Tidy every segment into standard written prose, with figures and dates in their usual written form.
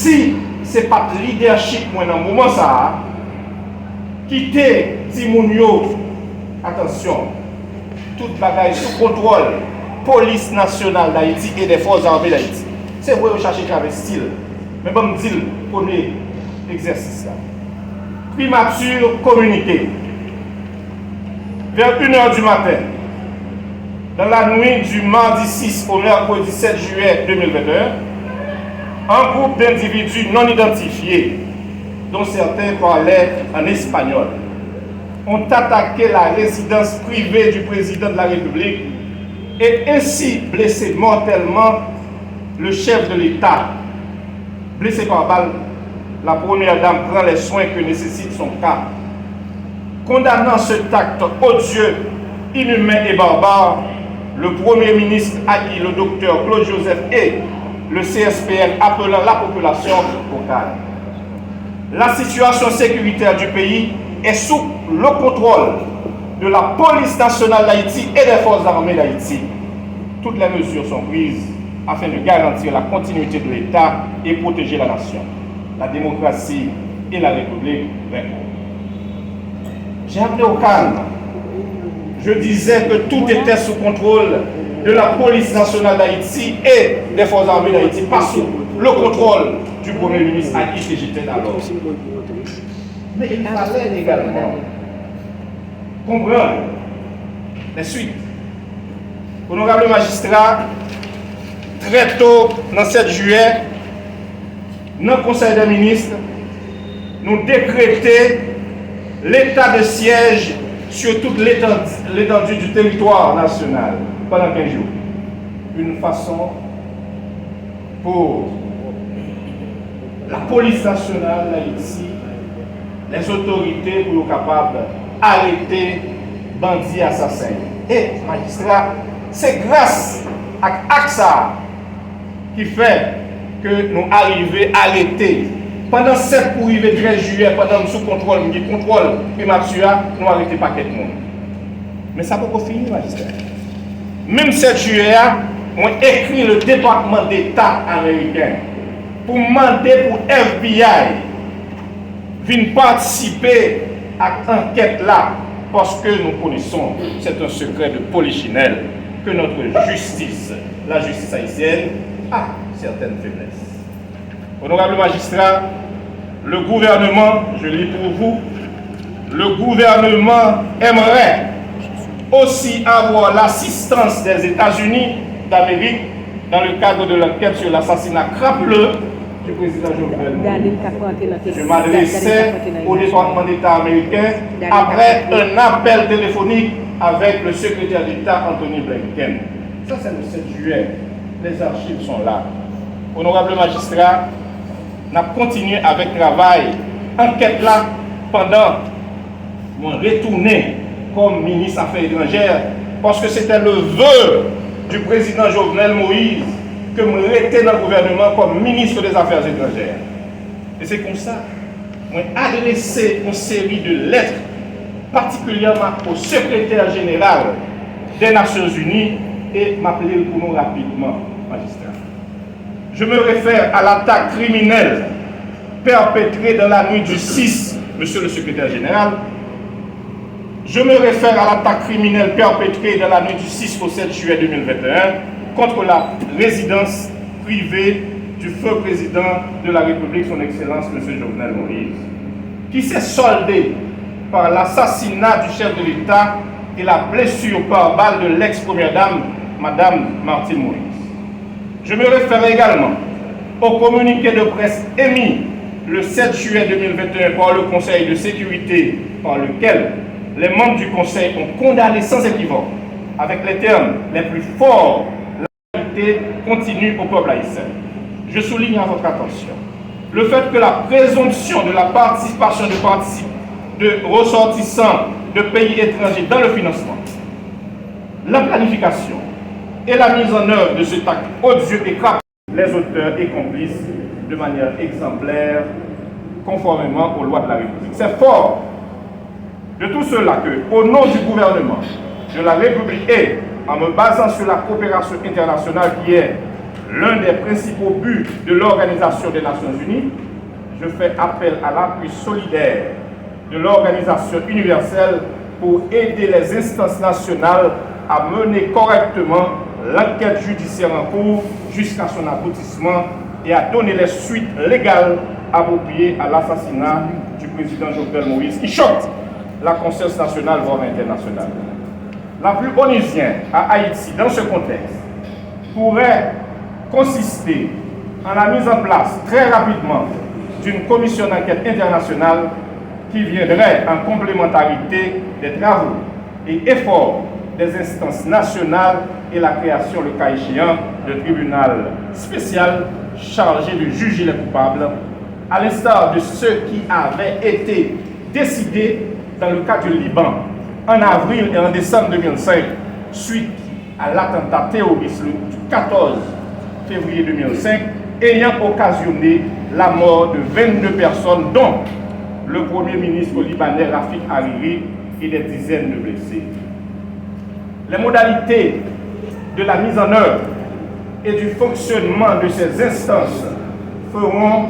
si ce n'est pas le leadership, moi, dans le moment, ça, quitter Timounio, attention, toute bagaille sous contrôle, police nationale d'Haïti et des forces armées d'Haïti. C'est vrai, vous cherchez avec style. Mais bon, me dire, premier exercice là. Primature communiqué. Vers 1h du matin, dans la nuit du mardi 6 au mercredi 7 juillet 2021, un groupe d'individus non identifiés, dont certains parlaient en espagnol, ont attaqué la résidence privée du président de la République et ainsi blessé mortellement le chef de l'État. Blessé par balle, la première dame prend les soins que nécessite son cas. Condamnant cet acte odieux, inhumain et barbare, le Premier ministre a dit le docteur Claude Joseph et le CSPN appelant la population au calme. La situation sécuritaire du pays est sous le contrôle de la police nationale d'Haïti et des forces armées d'Haïti. Toutes les mesures sont prises afin de garantir la continuité de l'État et protéger la nation. La démocratie et la République répondent. J'ai appelé au calme. Je disais que tout était sous contrôle de la police nationale d'Haïti et des forces armées d'Haïti, pas sous le contrôle du Premier ministre à qui j'étais alors. Mais il fallait également comprendre les suites. Honorable magistrat, très tôt, dans 7 juillet, dans le Conseil des ministres, nous décrétons l'état de siège sur toute l'étendue du territoire national pendant 15 jours. Une façon pour la police nationale d'Haïti, les autorités pour être capables d'arrêter bandits assassins. Et, magistrat, c'est grâce à AXA qui fait que nous arrivons à arrêter. Pendant 7 pour arriver 13 juillet, pendant sous contrôle primature, nous arrêtons pas quelqu'un. Mais ça ne peut pas finir, magistrat. Même 7 juillet, on écrit le département d'État américain pour demander pour FBI venir participer à l'enquête là, parce que nous connaissons, c'est un secret de polichinelle, que notre justice, la justice haïtienne, a certaines faiblesses. Honorable magistrat, le gouvernement, je lis pour vous, le gouvernement aimerait aussi avoir l'assistance des États-Unis d'Amérique dans le cadre de l'enquête sur l'assassinat crapuleux du président Jovenel Moïse. Je m'adressais au département d'État américain après un appel téléphonique avec le secrétaire d'État Anthony Blinken. Ça, c'est le 7 juillet. Les archives sont là. Honorable magistrat, on a continué avec le travail, enquête là, pendant mon retourné comme ministre des Affaires étrangères, parce que c'était le vœu du président Jovenel Moïse que je restais dans le gouvernement comme ministre des Affaires étrangères. Et c'est comme ça que j'ai adressé une série de lettres, particulièrement au secrétaire général des Nations Unies, et m'appeler pour nous rapidement, magistrat. Je me réfère à l'attaque criminelle perpétrée dans la nuit du 6, monsieur le secrétaire général. Je me réfère à l'attaque criminelle perpétrée dans la nuit du 6 au 7 juillet 2021 contre la résidence privée du feu président de la République, son Excellence, M. Jovenel Moïse, qui s'est soldée par l'assassinat du chef de l'État et la blessure par balle de l'ex-première dame, Mme Martine Moïse. Je me réfère également au communiqué de presse émis le 7 juillet 2021 par le Conseil de sécurité, par lequel les membres du Conseil ont condamné sans équivoque, avec les termes les plus forts, l'impunité continue au peuple haïtien. Je souligne à votre attention le fait que la présomption de la participation de ressortissants de pays étrangers dans le financement, la planification et la mise en œuvre de cet acte odieux et crapuleux, les auteurs et complices de manière exemplaire, conformément aux lois de la République. C'est fort de tout cela que, au nom du gouvernement de la République et en me basant sur la coopération internationale qui est l'un des principaux buts de l'Organisation des Nations Unies, je fais appel à l'appui solidaire de l'Organisation universelle pour aider les instances nationales à mener correctement l'enquête judiciaire en cours jusqu'à son aboutissement et à donner les suites légales appropriées à l'assassinat du président Jovenel Moïse, qui choque la conscience nationale, voire internationale. L'appui onusien à Haïti dans ce contexte pourrait consister en la mise en place très rapidement d'une commission d'enquête internationale qui viendrait en complémentarité des travaux et efforts des instances nationales et la création, le cas échéant, de tribunal spécial chargé de juger les coupables, à l'instar de ceux qui avaient été décidés dans le cas du Liban en avril et en décembre 2005, suite à l'attentat terroriste du 14 février 2005, ayant occasionné la mort de 22 personnes, dont le Premier ministre libanais Rafik Hariri et des dizaines de blessés. Les modalités de la mise en œuvre et du fonctionnement de ces instances feront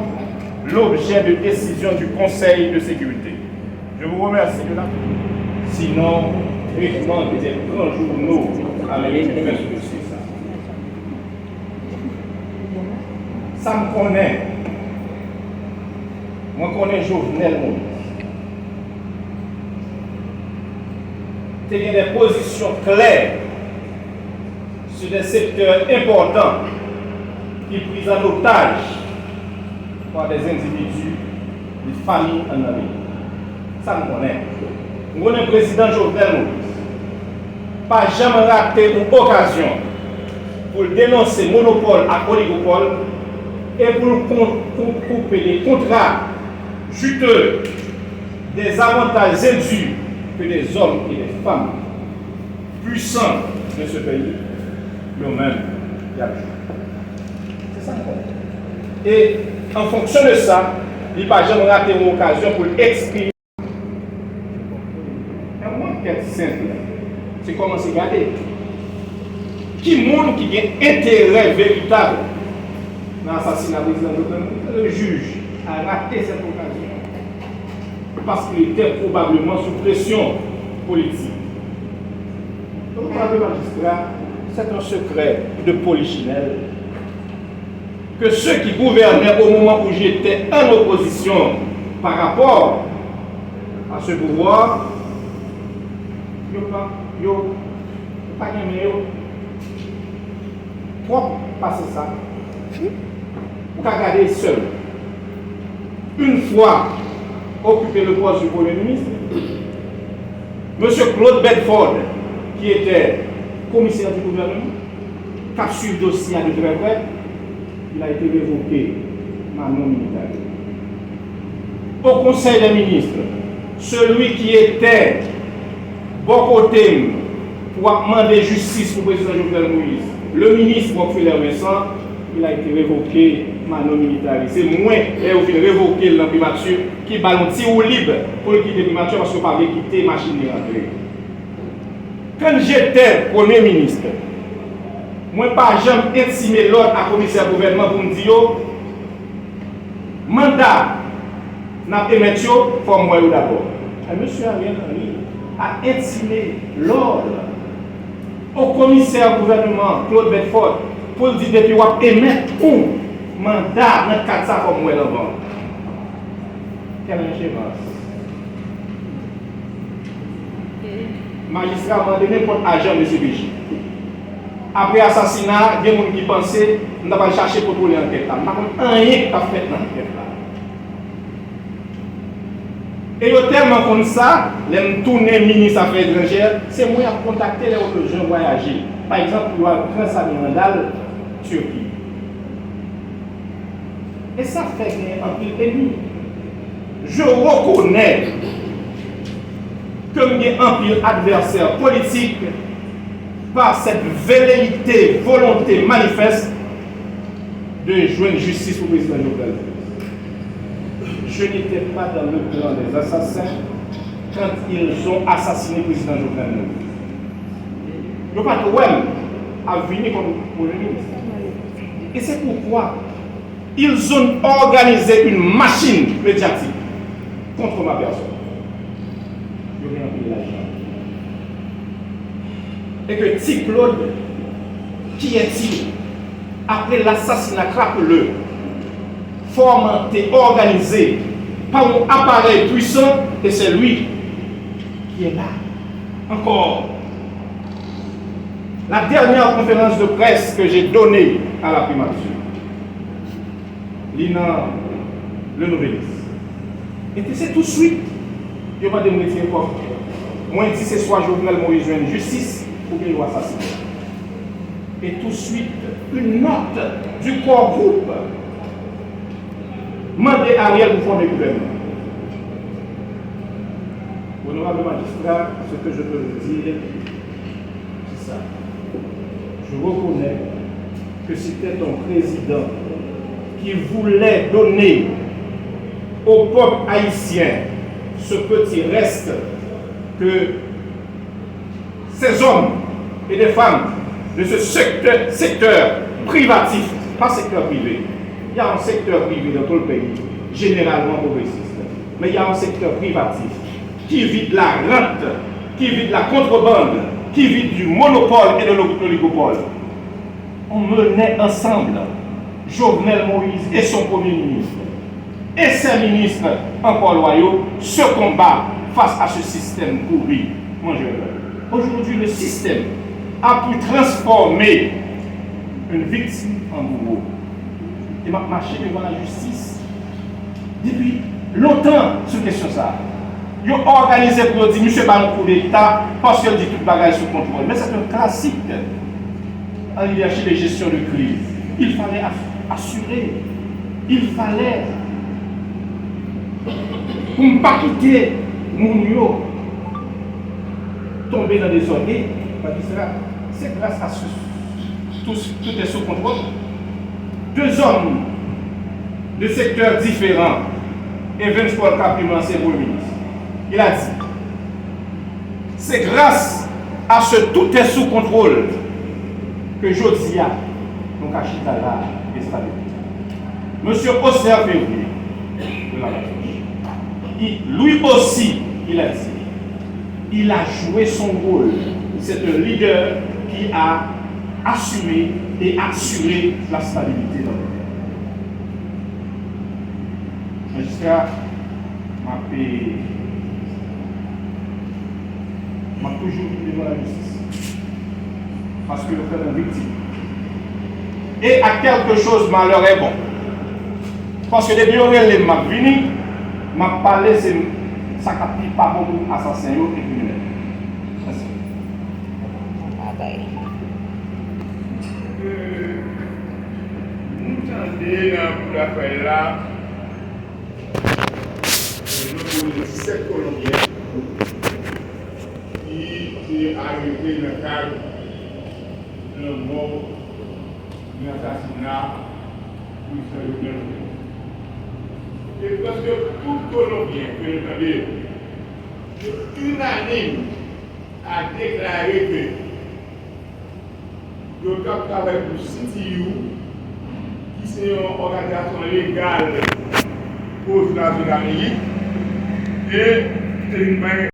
l'objet de décisions du Conseil de sécurité. Je vous remercie de la... Sinon, traitement des grands journaux américains fait ça. Ça me connaît. Moi, je connais Jovenel Moïse. Il y a des positions claires sur des secteurs importants qui sont pris en otage par des individus, des familles en Amérique. Ça me connaît. Nous connaissons le président Jovenel Moïse. Pas jamais raté une occasion pour dénoncer le monopole à oligopole et pour couper les contrats juteux des avantages indus que des hommes et des femmes puissants de ce pays eux-mêmes y a. C'est ça qu'on fait. Et en fonction de ça, il n'y a pas jamais raté une occasion pour exprimer. Une enquête simple, c'est comment c'est gardé. Qui monde qui a intérêt véritable dans l'assassinat du président Jovenel Moïse, le juge a raté cette occasion parce qu'il était probablement sous pression politique. Donc, le magistrat, c'est un secret de polichinelle que ceux qui gouvernaient au moment où j'étais en opposition par rapport à ce pouvoir, ils n'ont pas gagné. Pour passer ça, vous pouvez regarder seul. Une fois occupé le poste du Premier ministre, M. Claude Bedford, qui était commissaire du gouvernement, qui a suivi le dossier de très près, il a été révoqué maintenant militaire. Au Conseil des ministres, celui qui était bon côté pour demander justice pour le président Jovenel Moïse, le ministre Roquefort Vincent, il a été révoqué maintenant militaire. C'est moi qui ai révoqué l'imprimature qui va un tir libre pour quitter l'imprimature parce qu'on ne peut pas quitter la machine de rentrer. Quand j'étais Premier ministre, moi, pas jamais intimé l'ordre à commissaire gouvernement pour me dire mandat n'a pas émettre pour moi d'abord. Monsieur Ariel Henry a intimé l'ordre au commissaire gouvernement Claude Bedford pour dire depuis qu'on émettre un mandat dans le cadre de ça comme moi d'abord. Quelle ingérence. Magistrat m'a donné n'importe agent de CPJ. Après l'assassinat, il y a des gens qui pensaient qu'on n'a pas cherché pour trouver l'enquête. Par contre, rien qui a fait dans l'enquête. Et au tellement comme ça, les tourner ministre des Affaires étrangères, c'est moi qui contacter les autres gens voyager. Par exemple, il y a Prince Ami Randall, Turquie. Et ça fait un pile ennemi. Je reconnais que j'ai un pile adversaire politique par cette velléité, volonté manifeste de joindre justice au président Jovenel. Je n'étais pas dans le plan des assassins quand ils ont assassiné le président Jovenel. Je ne sais pas que à venir comme Premier ministre. Et c'est pourquoi ils ont organisé une machine médiatique contre ma personne. Je viens de l'argent. Et que T. Claude, qui est-il, après l'assassinat crapuleux, fomenté, organisé par un appareil puissant, et c'est lui qui est là. Encore. La dernière conférence de presse que j'ai donnée à la primature, Lina le Novelis. Et c'est tout de suite, je vais me retirer quoi. Moi, je dis c'est soit Jovenel Moïse une justice ou bien il va assassiner. Et tout de suite, une note du corps groupe mandait Ariel pour former le gouvernement. Honorable magistrat, ce que je peux vous dire, c'est ça. Je reconnais que c'était un président qui voulait donner au peuple haïtien ce petit reste que ces hommes et des femmes de ce secteur privatif, pas secteur privé. Il y a un secteur privé dans tout le pays, généralement progressiste, mais il y a un secteur privatif qui vit de la rente, qui vit de la contrebande, qui vit du monopole et de l'oligopole. On menait ensemble Jovenel Moïse et son premier ministre, et ses ministres encore loyaux, ce combat face à ce système pourri. Aujourd'hui, le système a pu transformer une victime en bourreau. Et m'a marché devant la justice depuis longtemps sur question ça. Ils ont organisé pour dire monsieur pas un coup d'État parce qu'il dit toute bagage sous contrôle. Mais c'est un classique en leadership et gestion de crise. Il fallait assurer. Il fallait pour ne pas quitter mon yo tomber dans des ordres. C'est grâce à ce tout est sous contrôle. Deux hommes de secteurs différents et Vince Paul Capima, c'est premier ministre. Il a dit, c'est grâce à ce tout est sous contrôle que Josia, donc à Chitala, est stabilisé. Monsieur Océan Février, de la République, lui aussi, il a dit, il a joué son rôle. C'est un leader qui a assumé et assuré la stabilité dans le pays. Magistrat, m'a toujours dit devant la justice. Parce que le fait est victime. Et à quelque chose, malheur est bon. Parce que depuis que m'a venu, m'a parlé, c'est ça qui pas bon pour assassin et criminel. Merci. Nous entendons dans l'affaire là, nous 17 Colombiens qui est arrivé dans le cadre d'un mort, d'un assassinat, pour le et parce que tout Colombien que nous entendons, unanime a déclaré que le CAP travaille pour CTU, qui est une organisation légale aux États-Unis, et c'est une